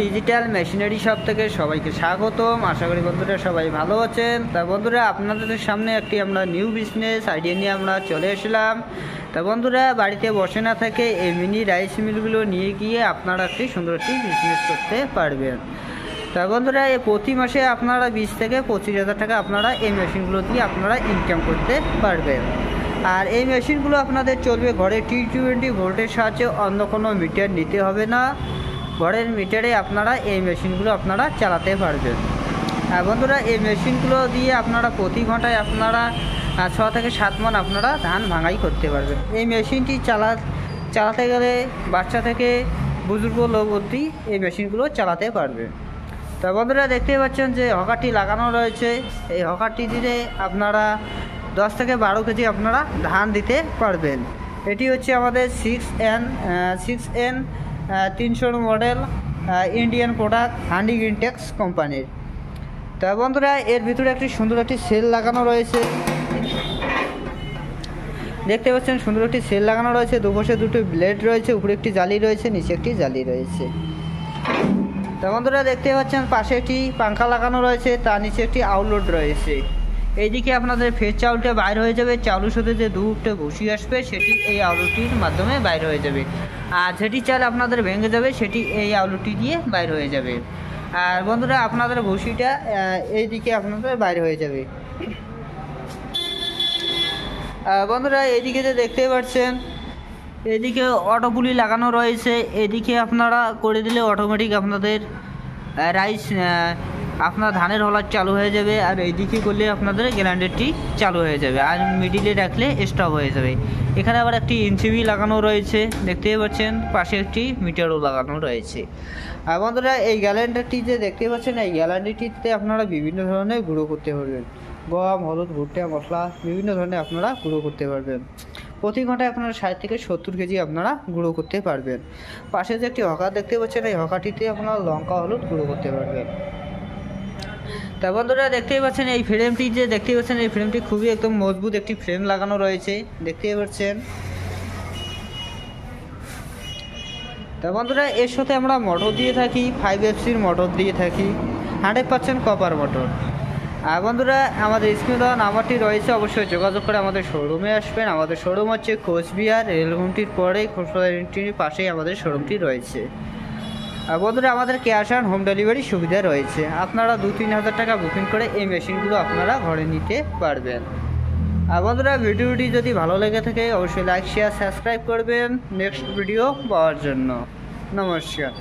Digital machinery shop থেকে সবাইকে স্বাগতম। আশা করি বন্ধুরা সবাই ভালো আছেন। তা বন্ধুরা আপনাদের সামনে একটি আমরা নিউ বিজনেস আইডিয়া নিয়ে আমরা চলে এসেলাম। তা বন্ধুরা বাড়িতে বসে না থেকে এই মিনি রাইস মিলগুলো নিয়ে গিয়ে আপনারা একটি সুন্দর একটি বিজনেস করতে পারবেন। তা বন্ধুরা এই প্রতি মাসে আপনারা 20 থেকে 25,000 টাকা আপনারা এই মেশিনগুলো দিয়ে আপনারা ইনকাম করতে পারবেন। আর এই মেশিনগুলো আপনাদের চলবে ঘরে T20 ভোল্টের সাহায্যে, অন্য কোনো মিটার নিতে হবে না। ঘরের মিটারে আপনারা এই মেশিনগুলো আপনারা চালাতে পারবেন। আর বন্ধুরা এই মেশিনগুলো দিয়ে আপনারা প্রতি ঘন্টায় আপনারা 6 থেকে 7 মণ আপনারা ধান ভাঙাই করতে পারবেন। এই মেশিনটি চালাতে গেলে বাচ্চা থেকে বুজুর্গ লোক অবধি এই মেশিনগুলো চালাতে পারবে। তা বন্ধুরা দেখতে পাচ্ছেন যে হকারটি লাগানো রয়েছে। এই হকারটি দিলে আপনারা 10 থেকে 12 কেজি আপনারা ধান দিতে পারবেন। এটি হচ্ছে আমাদের 6N 300 model Indian product handi Intex কোম্পানির। তা বন্ধুরা এর ভিতরে একটি সুন্দর একটি সেল লাগানো রয়েছে, দেখতে পাচ্ছেন সুন্দর একটি সেল লাগানো রয়েছে। দুপাশে দুটো ব্লেড রয়েছে, উপরে একটি জালি রয়েছে, নিচে একটি জালি রয়েছে। তা বন্ধুরা দেখতে পাচ্ছেন পাশে একটি পাঙ্খা লাগানো রয়েছে, তার নিচে একটি আউটলেট রয়েছে। এইদিকে আপনাদের ফের চাউলটা বাইর হয়ে যাবে, চাউলের সাথে যে দুধটা ভুসি আসবে সেটি এই আউটলেটটির মাধ্যমে বাইর হয়ে যাবে। আর যেটি চাল আপনাদের ভেঙে যাবে সেটি এই আউটলেটটি দিয়ে বাইর হয়ে যাবে। আর বন্ধুরা আপনাদের ভুসিটা এইদিকে আপনাদের বাইর হয়ে যাবে। বন্ধুরা এইদিকে যে দেখতে পাচ্ছেন এদিকে অটো পুলি লাগানো রয়েছে, এদিকে আপনারা করে দিলে অটোমেটিক আপনাদের রাইস আপনার ধানের হলার চালু হয়ে যাবে। আর এইদিকে করলে আপনাদের গ্রাইন্ডারটি চালু হয়ে যাবে, আর মিডিলে রাখলে স্টপ হয়ে যাবে। এখানে আবার একটি এনসিবি লাগানো রয়েছে, দেখতেই পাচ্ছেন পাশে একটি মিটারও লাগানো রয়েছে। আর বন্ধুরা এই গ্যালান্ডারটি যে দেখতে পাচ্ছেন এই গ্যালান্ডারটিতে আপনারা বিভিন্ন ধরনের গুঁড়ো করতে পারবেন। গম, হলুদ, ভুট্টা, মশলা বিভিন্ন ধরনের আপনারা গুঁড়ো করতে পারবেন। প্রতি ঘন্টায় আপনারা 60 থেকে 70 কেজি আপনারা গুঁড়ো করতে পারবেন। পাশে যে একটি হকার দেখতে পাচ্ছেন এই হকারটিতে আপনারা লঙ্কা, হলুদ গুঁড়ো করতে পারবেন। তা বন্ধুরা দেখতেই পাচ্ছেন এই ফ্রেমটি যে দেখতেই পাচ্ছেন এই ফ্রেমটি খুবই একদম মজবুত একটি ফ্রেম লাগানো রয়েছে, দেখতেই পাচ্ছেন। তা বন্ধুরা এর সাথে আমরা মোটর দিয়ে থাকি, 5FC মোটর দিয়ে থাকি, 100% কপার মোটর। আর বন্ধুরা আমাদের স্ক্রিনে দেওয়া নাম্বারটি রয়েছে, অবশ্যই যোগাযোগ করে আমাদের শোরুমে আসবেন। আমাদের শোরুম হচ্ছে কোচবিহার রেলগুমটির পরেই খোসবাড়ির পাশেই আমাদের শোরুমটি রয়েছে। আর বন্ধুরা আমাদের ক্যাশ অন হোম ডেলিভারি সুবিধা রয়েছে, আপনারা 2-3 হাজার টাকা বুকিং করে এই মেশিনগুলো আপনারা ঘরে নিতে পারবেন। আর বন্ধুরা ভিডিওটি যদি ভালো লেগে থাকে অবশ্যই লাইক, শেয়ার, সাবস্ক্রাইব করবেন নেক্সট ভিডিও পাওয়ার জন্য। নমস্কার।